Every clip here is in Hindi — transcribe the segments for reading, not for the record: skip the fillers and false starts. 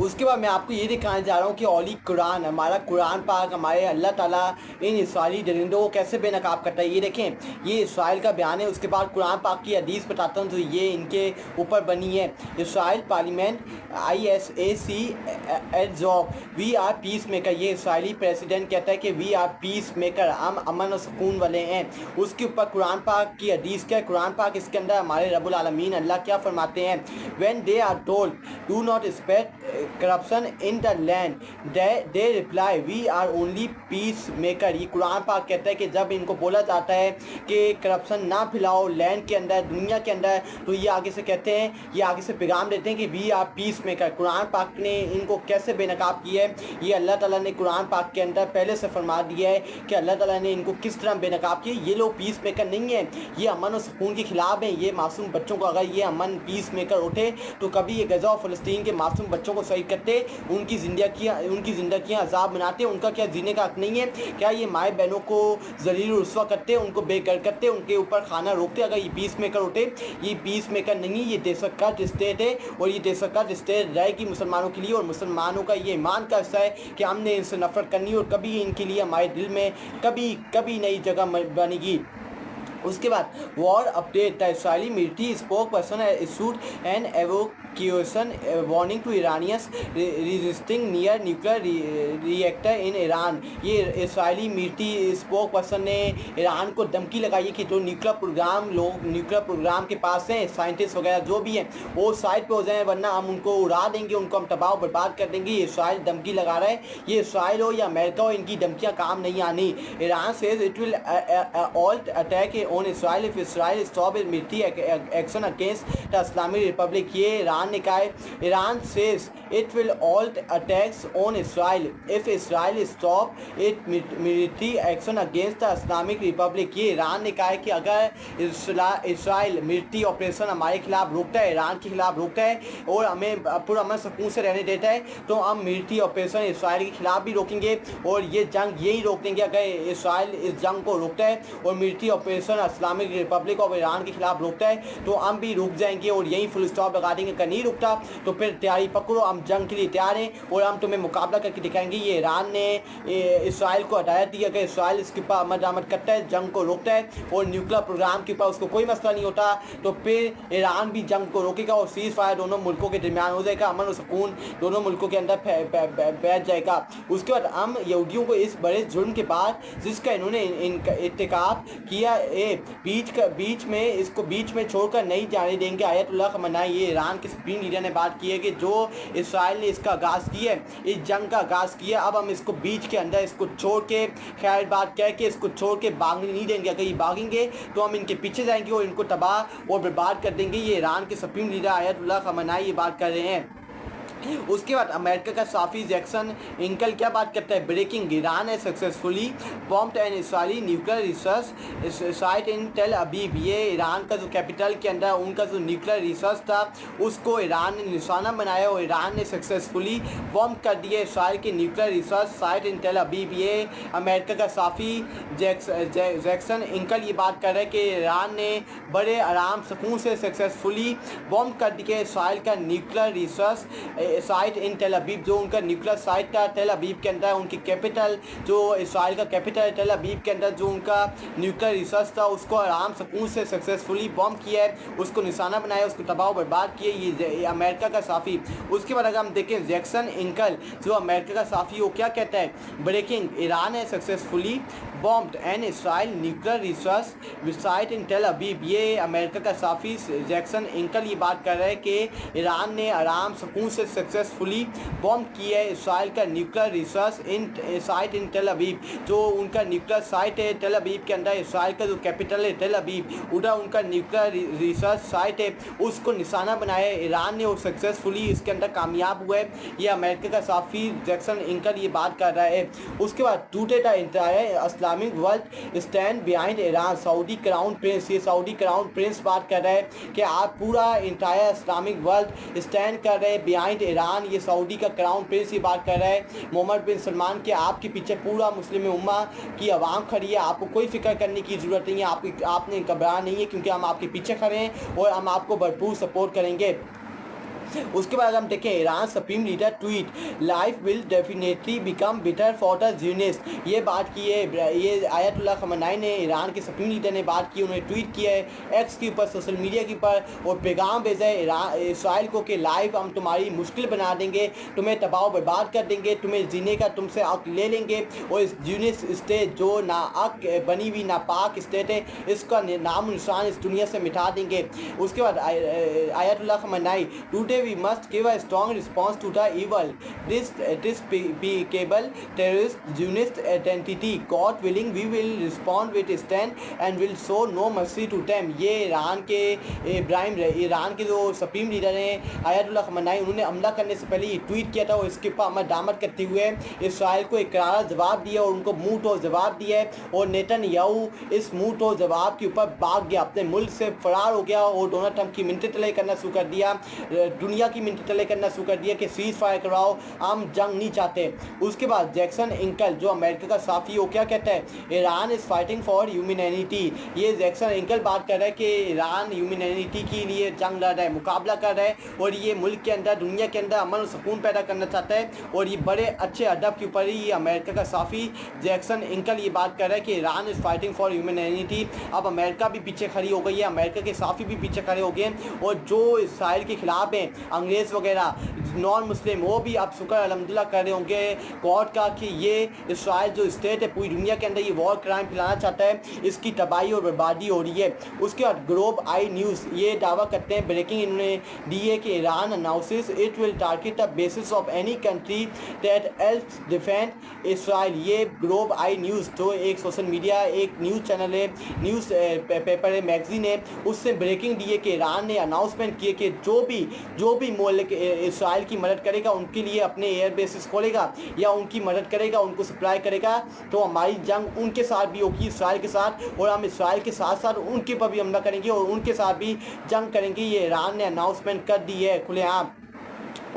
उसके बाद मैं आपको ये दिखाने जा रहा हूँ कि ओली कुरान, हमारा कुरान पाक, हमारे अल्लाह ताला इन इसराइली दरिंदों को कैसे बेनकाब करता है। ये देखें, ये इसराइल का बयान है। उसके बाद कुरान पाक की हदीस बताता हूँ जो ये इनके ऊपर बनी है। इसराइल पार्लियामेंट ISAC एड्जॉब वी आर पीस मेकर। ये इसराइली प्रेसिडेंट कहता है कि वी आर पीस मेकर, हम अमन और सुकून वाले हैं। उसके ऊपर कुरान पाक की हदीस क्या है, कुरान पाक इसके अंदर हमारे रब्बुल आलमीन अल्लाह क्या फरमाते हैं, when they are told do not expect corruption in the land they reply we are only peace maker. ये कुरान पाक कहता है कि जब इनको बोला जाता है कि करप्शन ना फैलाओ लैंड के अंदर, दुनिया के अंदर, तो ये आगे से कहते हैं, ये आगे से पैगाम देते हैं कि वी आर पीस मेकर। कुरान पाक ने इनको कैसे बेनकाब किया है, ये अल्लाह ताला ने कुरान पाक के अंदर पहले से फरमा दिया है कि अल्लाह ताला ने इनको किस तरह बेनकाब किया। ये लोग पीस मेकर नहीं है, ये अमन और सुकून के खिलाफ हैं। ये मासूम बच्चों को अगर ये अमन पीस मेकर उठे तो कभी ये गज़ा और फ़लस्तीन के मासूम बच्चों को शहीद करते, उनकी ज़िंदगियाँ अजाब बनाते, उनका क्या जीने का हक नहीं है? क्या ये माए बहनों को ज़लील रुस्वा करते, उनको बेघर करते, उनके ऊपर खाना रोकते? अगर ये पीस मेकर उठे, ये पीस मेकर नहीं, ये दहशतगर्द स्टेट है। और ये दहशतगर्द स्टेट रहेगी मुसलमानों के लिए, और मुसलमानों का ये ईमान का हिस्सा है कि हमने इनसे नफरत करनी और कभी इनके लिए हमारे दिल में कभी नई जगह बनेगी। उसके बाद war update, the Israeli military spokesperson issued an evacuation warning to Iranians resisting near nuclear reactor in Iran. ये इसराइली मिलिट्री स्पोक पर्सन ने ईरान को धमकी लगाई है कि जो न्यूक्लियर प्रोग्राम के पास हैं, साइंटिस्ट वगैरह जो भी हैं, वो साइड पे हो जाएं, वरना हम उनको उड़ा देंगे, उनको हम तबाह बर्बाद कर देंगे। ये इसराइल धमकी लगा रहा है। ये इसराइल हो या अमेरिका हो, इनकी धमकियाँ काम नहीं आनी। Iran says it will alt attack on Israel if Israel stop its military action against the Islamic Republic। ये ईरान ने कहा है, Iran says it will halt attacks on Israel if Israel stop its military action against the Islamic Republic। ये ईरान ने कहा है कि अगर इसराइल मिलिट्री ऑपरेशन हमारे खिलाफ रोकता है, ईरान के खिलाफ रोकता है और हमें पूरा अमन सुकून से रहने देता है, तो हम मिलिट्री ऑपरेशन इसराइल के खिलाफ भी रोकेंगे और ये जंग यही रोक देंगे। अगर इसराइल इस जंग को रोकता है और military operation Islamic Republic of Iran के खिलाफ रोकता है, तो हम भी रुक जाएंगे और यहीं फुल स्टॉप लगा देंगे। अगर नहीं रुकता तो फिर तैयारी पकड़ो, हम जंग के लिए तैयार हैं और हम तुम्हें मुकाबला करके दिखाएंगे। ये ईरान ने इसराइल को हदायत दी अगर इसराइल इसके ऊपर अमल दरामद करता है, जंग को रोकता है और न्यूक्लियर प्रोग्राम के ऊपर उसको कोई मसला नहीं होता, तो फिर ईरान भी जंग को रोकेगा और सीज फायर दोनों मुल्कों के दरमियान हो जाएगा, अमन और सुकून दोनों मुल्कों के अंदर बैठ जाएगा। उसके बाद हम यहूदियों को इस बड़े जुर्म के बाद जिसका इन्होंने इर्तिकाब किया बीच में छोड़कर नहीं जाने देंगे। आयतुल्लाह खamenei, ये ईरान के सुप्रीम लीडर ने बात की है कि जो इसराइल ने इसका आगाज़ किया है, इस जंग का आगाज़ किया, अब हम इसको बीच के अंदर इसको छोड़ के खैर बात कह के इसको छोड़ के भागने नहीं देंगे। अगर ये भागेंगे तो हम इनके पीछे जाएंगे और इनको तबाह और बर्बाद कर देंगे। ये ईरान के सुप्रीम लीडर आयतुल्लाह खamenei ये बात कर रहे हैं। उसके बाद अमेरिका का साफी जैक्सन इंकल क्या बात करता है, breaking, Iran has successfully bombed an Israeli nuclear research site in Tel Aviv. ये ईरान का जो कैपिटल के अंदर उनका जो न्यूक्लियर रिसर्च था उसको ईरान ने निशाना बनाया और ईरान ने सक्सेसफुली बॉम्ब कर दिया इसराइल के nuclear research site in Tel Aviv. ये अमेरिका का साफी जैक्सन इंकल ये बात कर रहे हैं कि ईरान ने बड़े आराम सुकून से सक्सेसफुली बॉम्ब कर दिया इसराइल का nuclear research site in Tel Aviv. जो उनका न्यूक्लियर साइट था टेल अबीब के अंदर, उनकी कैपिटल जो इसराइल का कैपिटल है टेल अबीब के अंदर जो उनका न्यूक्लियर रिसर्च था उसको आराम सुकून से सक्सेसफुली बॉम्ब किया है, उसको निशाना बनाया, उसको तबाह बर्बाद किया। ये अमेरिका का साफ़ी। उसके बाद अगर हम देखें जैक्सन इंकल जो अमेरिका का साफ़ी वो क्या कहता है, breaking, Iran has successfully bombed an Israel nuclear research site in Tel Aviv. ये अमेरिका का साफ़ी जैक्सन इंकल ये बात कर रहा है कि ईरान ने आराम सुकून से सक्सेसफुली बॉम्ब किया है इसराइल का nuclear research in site in Tel Aviv. जो उनका न्यूक्लियर साइट है टेल अबीब के अंदर, इसराइल का जो कैपिटल है टेल अबीब, उधर उनका न्यूक्लियर रिसर्च साइट है, उसको निशाना बनाया है ईरान ने और सक्सेसफुली इसके अंदर कामयाब हुआ है। ये अमेरिका का साफ़ी जैक्सन इंकल ये बात कर रहा है। उसके बाद टूटे the entire Islamic world stand behind Iran, Saudi crown Prince, ये सऊदी क्राउन प्रिंस बात कर रहा है कि आप पूरा इंटायर इस्लामिक वर्ल्ड स्टैंड कर रहे हैं बिहाइंड ईरान। ये सऊदी का क्राउन प्रिंस ये बात कर रहा है मोहम्मद बिन सलमान के आपके पीछे पूरा मुस्लिम उम्मा की आवाम खड़ी है, आपको कोई फिक्र करने की ज़रूरत नहीं है, आपने घबराना नहीं है क्योंकि हम आपके पीछे खड़े हैं और हम आपको भरपूर सपोर्ट करेंगे। उसके बाद हम देखें Iran supreme leader tweet, life will definitely become bitter for the Zionist. ये बात की है, ये आयतुल्लाह खamenei ने, ईरान के सुप्रीम लीडर ने बात की, उन्होंने ट्वीट किया है एक्स के ऊपर, सोशल मीडिया के ऊपर, और पैगाम भेजा है इसराइल को कि लाइफ हम तुम्हारी मुश्किल बना देंगे, तुम्हें तबाह बर्बाद कर देंगे, तुम्हें जीने का तुमसे हक ले लेंगे, और इस ज़ियोनिस्ट स्टेट जो नाहक बनी हुई नापाक स्टेट है, इसका नाम निशान इस दुनिया से मिटा देंगे। उसके बाद Ayatollah Khamenei, today we must give a strong response to the evil despicable terrorist Zionist identity, God willing we will respond with stand and will show no mercy to them. ये ईरान के जो सुप्रीम लीडर हैं आयतुल्लाह खamenei, उन्होंने हमला करने से पहले ये ट्वीट किया था, और इसके ऊपर अमल दामद करते हुए इसराइल को एक करारा जवाब दिया और उनको मुंह तोड़ जवाब दिया है। और नेतन्याहू इस मुंह तोड़ जवाब के ऊपर भाग गया, अपने मुल्क से फरार हो गया, और डोनाल्ड ट्रंप की मिन्नतें तले करना शुरू कर दिया, दुनिया की मिन्नतें तले करना शुरू कर दिया कि सीज फायर कराओ, हम जंग नहीं चाहते। उसके बाद जैक्सन इंकल जो अमेरिका का साफी हो, क्या कहता है, Iran is fighting for humanity. ये जैक्सन इंकल बात कर रहा है कि ईरान ह्यूमैनिटी के लिए जंग लड़ रहा है, मुकाबला कर रहा है, और ये मुल्क के अंदर, दुनिया के अंदर अमन और सुकून पैदा करना चाहता है। और ये बड़े अच्छे अदब के ऊपर ही ये अमेरिका का साफी जैक्सन इंकल ये बात कर रहा है कि Iran is fighting for humanity. अब अमेरिका भी पीछे खड़ी हो गई है, अमेरिका के साफी भी पीछे खड़े हो गए, और जो इसराइल के खिलाफ हैं अंग्रेज़ वगैरह नॉन मुस्लिम, वो भी अब शुक्र अल्हम्दुलिल्लाह कर रहे होंगे गॉड का कि ये इसराइल जो स्टेट है पूरी दुनिया के अंदर ये वॉर क्राइम फैलाना चाहता है, इसकी तबाही और बर्बादी हो रही है। उसके बाद ग्लोब आई न्यूज़ ये दावा करते हैं, ब्रेकिंग इन्होंने दी है कि Iran announces it will target the basis of any country that else defend Israel. ये ग्लोब आई न्यूज़ जो एक सोशल मीडिया, एक न्यूज़ चैनल है, न्यूज़ पेपर है, मैगजीन है, उससे ब्रेकिंग दी है कि ईरान ने अनाउंसमेंट किए कि जो भी मुल्क इसराइल की मदद करेगा, उनके लिए अपने एयर बेसिस खोलेगा या उनकी मदद करेगा, उनको सप्लाई करेगा, तो हमारी जंग उनके साथ भी होगी, इसराइल के साथ, और हम इसराइल के साथ साथ उनके पर भी हमला करेंगे और उनके साथ भी जंग करेंगे। ये ईरान ने अनाउंसमेंट कर दी है खुलेआम।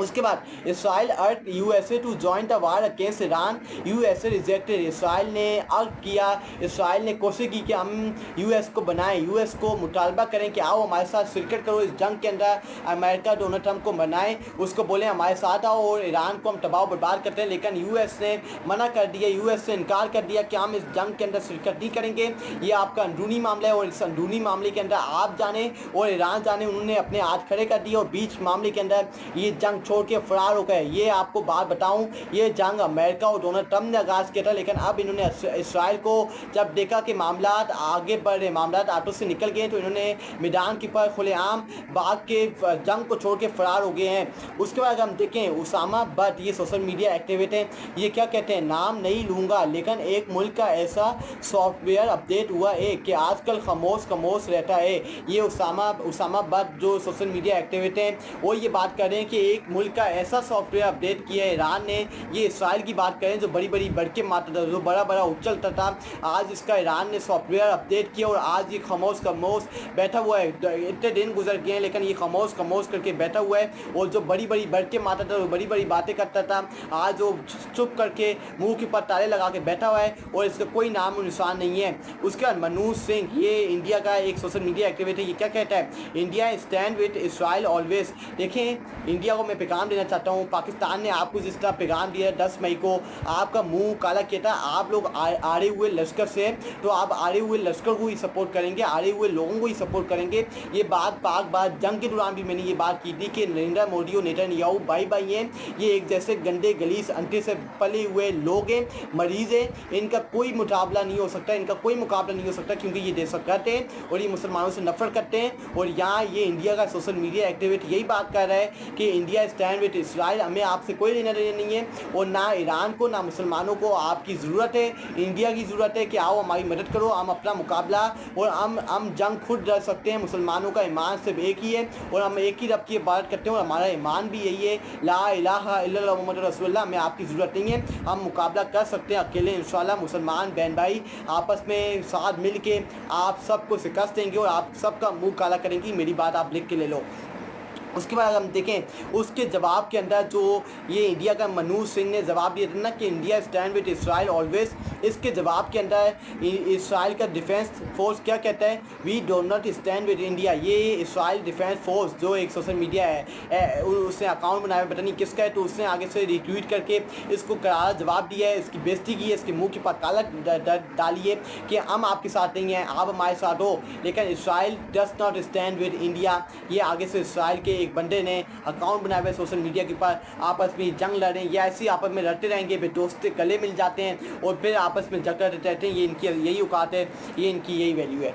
उसके बाद Israel urged USA to join the war against Iran, USA rejected. Israel ने अर्थ किया, इसराइल ने कोशिश की कि हम यूएस को बनाएं, यूएस को मुतालबा करें कि आओ हमारे साथ शिरकत करो इस जंग के अंदर, अमेरिका डोनाल्ड ट्रंप को बनाएं, उसको बोले हमारे साथ आओ और ईरान को हम तबाह बर्बाद करते हैं। लेकिन यूएस ने मना कर दिया, यूएस ने इनकार कर दिया कि हम इस जंग के अंदर शिरकत नहीं करेंगे, ये आपका अंदरूनी मामला है और इस अंदरूनी मामले के अंदर आप जाने और ईरान जाने। उन्होंने अपने हाथ खड़े कर दिए और बीच मामले के अंदर ये जंग छोड़ के फरार हो गए। ये आपको बात बताऊं, ये जंग अमेरिका और डोनाल्ड ट्रंप ने आगाज़ किया था, लेकिन अब इन्होंने इसराइल को जब देखा कि मामला आगे बढ़ रहे, मामला आटो से निकल गए, तो इन्होंने मैदान के पर खुलेआम भाग के जंग को छोड़ के फरार हो गए हैं। उसके बाद हम देखें उसामा बट, ये सोशल मीडिया एक्टिविस्ट हैं, ये क्या कहते हैं, नाम नहीं लूँगा लेकिन एक मुल्क का ऐसा सॉफ्टवेयर अपडेट हुआ है कि आजकल खामोश रहता है। ये उसामा बट जो सोशल मीडिया एक्टिविस्ट हैं वो ये बात कर रहे हैं कि एक मुल्क का ऐसा सॉफ्टवेयर अपडेट किया है ईरान ने। ये इसराइल की बात करें जो बड़ी बड़के मारता था, जो बड़ा उछलता था, आज इसका ईरान ने सॉफ्टवेयर अपडेट किया और आज ये खामोश बैठा हुआ है। इतने दिन गुजर गए हैं लेकिन ये खामोश करके बैठा हुआ है, और जो बड़ी बड़के मारता था, बड़ी बातें करता था, आज वो चुप करके मुंह के ऊपर ताले लगा के बैठा हुआ है और इसका कोई नाम और निशान नहीं है। उसके बाद मनोज सिंह, ये इंडिया का एक सोशल मीडिया एक्टिविस्ट है, ये क्या कहता है, India stand with Israel always. देखें इंडिया को मैं पैगाम देना चाहता हूँ, पाकिस्तान ने आपको जिस तरह पैगाम दिया 10 मई को, आपका मुंह काला किया था, आप लोग आड़े हुए लश्कर से, तो आप आड़े हुए लश्कर को ही सपोर्ट करेंगे, आड़े हुए लोगों को ही सपोर्ट करेंगे। ये बात जंग के दौरान भी मैंने ये बात की थी कि नरेंद्र मोदी और नेतन्याहू भाई हैं, ये एक जैसे गंदे गलीस अंटे से पले हुए लोग हैं, मरीज़ हैं, इनका कोई मुकाबला नहीं हो सकता, क्योंकि ये देशभक्त हैं और ये मुसलमानों से नफरत करते हैं। और यहाँ ये इंडिया का सोशल मीडिया एक्टिविस्ट यही बात कर रहा है कि इंडिया स्टैंड विद इसराइल, हमें आपसे कोई लेना देना नहीं है, और ना ईरान को ना मुसलमानों को आपकी ज़रूरत है, इंडिया की ज़रूरत है कि आओ हमारी मदद करो, हम अपना मुकाबला और हम जंग खुद लड़ सकते हैं। मुसलमानों का ईमान सिर्फ एक ही है और हम एक ही रब की इबादत करते हैं और हमारा ईमान भी यही है, ला इलाहा इल्लल्लाह मुहम्मद रसूलुल्लाह, हमें आपकी ज़रूरत नहीं है, हम मुकाबला कर सकते हैं अकेले इंशाल्लाह। मुसलमान बहन भाई आपस में साथ मिल के आप सबको शिकस्त देंगे और आप सबका मुँह काला करेंगे, मेरी बात आप लिख के ले लो। उसके बाद हम देखें उसके जवाब के अंदर जो ये इंडिया का मनोज सिंह ने जवाब दिया था ना कि India stand with Israel always, इसके जवाब के अंदर इसराइल का डिफेंस फोर्स क्या कहता है, we do not stand with India. ये इसराइल डिफेंस फोर्स जो एक सोशल मीडिया है उसने अकाउंट बनाया, पता नहीं किसका है, तो उसने आगे से रिट्वीट करके इसको करारा जवाब दिया है, इसकी बेइज्जती की है, इसके मुंह के पास काला डाली है कि हम आपके साथ नहीं हैं, आप हमारे साथ हो, लेकिन Israel does not stand with India. ये आगे से इसराइल के एक बंदे ने अकाउंट बनाए हुए सोशल मीडिया के ऊपर आपस में जंग लड़ रहे हैं, या ऐसे ही आपस में लड़ते रहेंगे, फिर दोस्त गले मिल जाते हैं और फिर आपस में जंग लड़ते रहते हैं। ये इनकी यही औकात है, ये इनकी यही वैल्यू है।